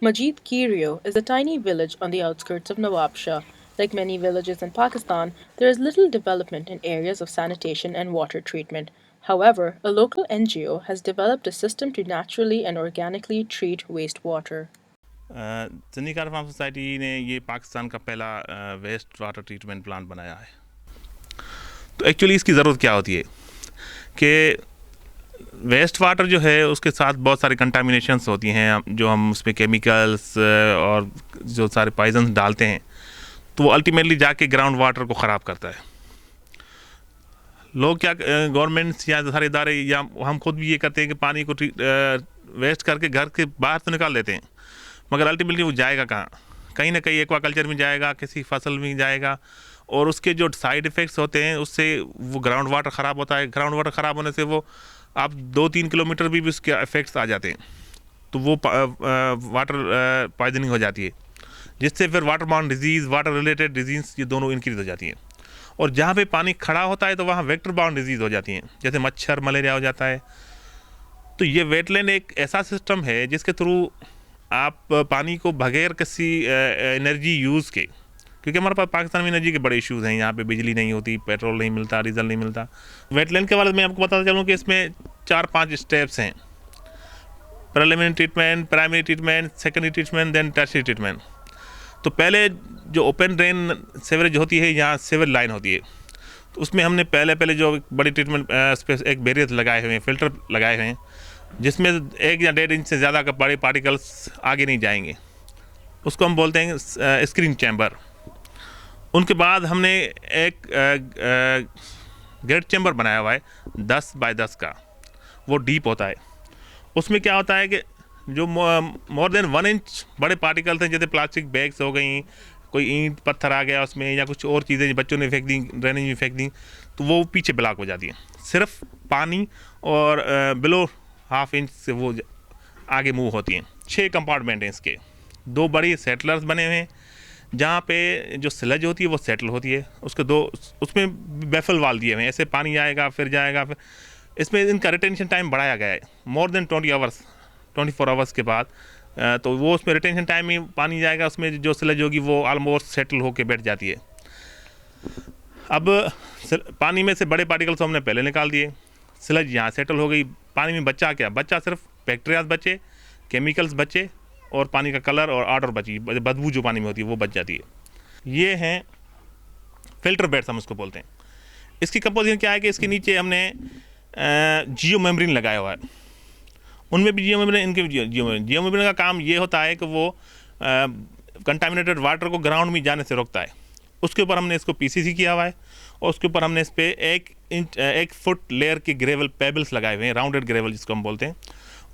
Majid Kirio is a tiny village on the outskirts of Nawabshah. Like many villages in Pakistan, there is little development in areas of sanitation and water treatment. However, a local NGO has developed a system to naturally and organically treat wastewater. Chandigarh farm society ने ये पाकिस्तान का पहला waste water treatment plant बनाया है। तो actually इसकी ज़रूरत क्या होती है कि वेस्ट वाटर जो है उसके साथ बहुत सारी कंटामिनेशंस होती हैं, जो हम उसमें केमिकल्स और जो सारे पॉइजन्स डालते हैं, तो वो अल्टीमेटली जाके ग्राउंड वाटर को ख़राब करता है। लोग क्या, गवर्नमेंट्स या सारे इदारे या हम खुद भी ये करते हैं कि पानी को वेस्ट करके घर के बाहर तो निकाल देते हैं, मगर अल्टीमेटली वो जाएगा कहाँ? कहीं ना कहीं एक्वाकल्चर में जाएगा, किसी फसल में जाएगा, और उसके जो साइड इफ़ेक्ट्स होते हैं उससे वो ग्राउंड वाटर ख़राब होता है। ग्राउंड वाटर ख़राब होने से वो आप 2-3 किलोमीटर भी उसके इफ़ेक्ट्स आ जाते हैं, तो वो वाटर पॉइजनिंग हो जाती है, जिससे फिर water bound disease, water related disease ये दोनों इंक्रीज़ हो जाती हैं। और जहाँ पे पानी खड़ा होता है तो वहाँ वेक्टर बाउंड डिजीज़ हो जाती हैं, जैसे मच्छर, मलेरिया हो जाता है। तो ये वेटलैंड एक ऐसा सिस्टम है जिसके थ्रू आप पानी को बगैर किसी एनर्जी यूज़ के, क्योंकि हमारे पास पाकिस्तान में एनर्जी के बड़े इश्यूज़ हैं, यहाँ पे बिजली नहीं होती, पेट्रोल नहीं मिलता, डीजल नहीं मिलता। वेटलैंड के बारे में आपको बताता चलूँ कि इसमें 4-5 स्टेप्स हैं: preliminary treatment, primary treatment, secondary treatment, then tertiary treatment. तो पहले जो ओपन ड्रेन सीवरेज होती है, यहाँ सीवर लाइन होती है, तो उसमें हमने पहले जो बड़ी ट्रीटमेंट स्पेस एक बैरियर लगाए हुए हैं, फ़िल्टर लगाए हुए हैं, जिसमें 1 या 1.5 इंच से ज़्यादा का बड़े पार्टिकल्स आगे नहीं जाएंगे। उसको हम बोलते हैं स्क्रीन चैम्बर। उनके बाद हमने एक गेट चैम्बर बनाया हुआ है 10 बाय 10 का, वो डीप होता है। उसमें क्या होता है कि जो मोर देन 1 इंच बड़े पार्टिकल्स हैं, जैसे प्लास्टिक बैग्स हो गई, कोई ईंट पत्थर आ गया उसमें, या कुछ और चीज़ें बच्चों ने फेंक दी, ड्रेनेज में फेंक दी, तो वो पीछे ब्लॉक हो जाती हैं। सिर्फ पानी और बिलो 1/2 इंच से वो आगे मूव होती हैं। 6 कंपार्टमेंट हैं इसके, 2 बड़ी सेटलर्स बने हुए हैं, जहाँ पे जो स्लज होती है वो सेटल होती है, उसके 2 उसमें बैफल वाल दिए हुए हैं, ऐसे पानी आएगा फिर जाएगा। फिर इसमें इनका रिटेंशन टाइम बढ़ाया गया है, मोर देन 24 आवर्स के बाद, तो वो उसमें रिटेंशन टाइम में पानी जाएगा, उसमें जो स्लज होगी वो ऑलमोस्ट सेटल होके बैठ जाती है। अब पानी में से बड़े पार्टिकल्स हमने पहले निकाल दिए, स्लज यहाँ सेटल हो गई, पानी में बचा क्या? बचा सिर्फ बैक्टीरियाज बचे, केमिकल्स बचे, और पानी का कलर और ऑर्डर बची, बदबू जो पानी में होती है वो बच जाती है। ये हैं फिल्टर बेड्स, हम उसको बोलते हैं। इसकी कंपोजिशन क्या है कि इसके नीचे हमने जियो मेम्ब्रेन लगाया हुआ है, उनमें भी जियो मेम्ब्रेन, इनके भी जियो मेम्ब्रेन का काम ये होता है कि वो कंटामिनेटेड वाटर को ग्राउंड में जाने से रोकता है। उसके ऊपर हमने इसको पीसीसी किया हुआ है, और उसके ऊपर हमने इस पर 1 फुट लेयर के ग्रेवल पेबल्स लगाए हुए हैं, राउंडेड ग्रेवल जिसको हम बोलते हैं।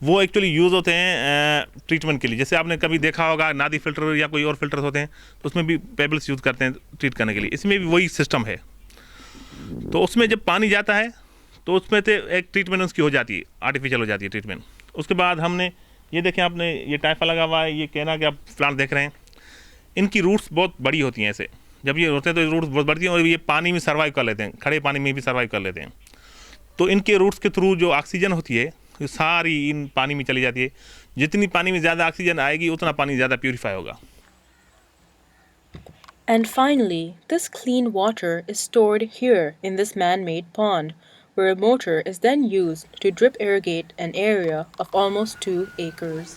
वो एक्चुअली यूज़ होते हैं ट्रीटमेंट के लिए। जैसे आपने कभी देखा होगा नादी फिल्टर या कोई और फिल्टर होते हैं, तो उसमें भी पेबल्स यूज़ करते हैं ट्रीट करने के लिए। इसमें भी वही सिस्टम है। तो उसमें जब पानी जाता है तो उसमें से एक ट्रीटमेंट उसकी हो जाती है, आर्टिफिशियल हो जाती है ट्रीटमेंट। उसके बाद हमने ये देखें, आपने ये टाइफा लगा हुआ है, ये कहना कि आप प्लांट देख रहे हैं, इनकी रूट्स बहुत बड़ी होती हैं। ऐसे जब ये होते हैं तो रूट्स बहुत बढ़ती हैं, और ये पानी में सर्वाइव कर लेते हैं, खड़े पानी में भी सर्वाइव कर लेते हैं। तो इनके रूट्स के थ्रू जो ऑक्सीजन होती है ये सारी इन पानी में चली जाती है। जितनी पानी में ज़्यादा ऑक्सीजन आएगी उतना पानी ज़्यादा प्यूरिफाई होगा। And finally, this clean water is stored here in this man-made pond, where a motor is then used to drip irrigate an area of almost 2 acres.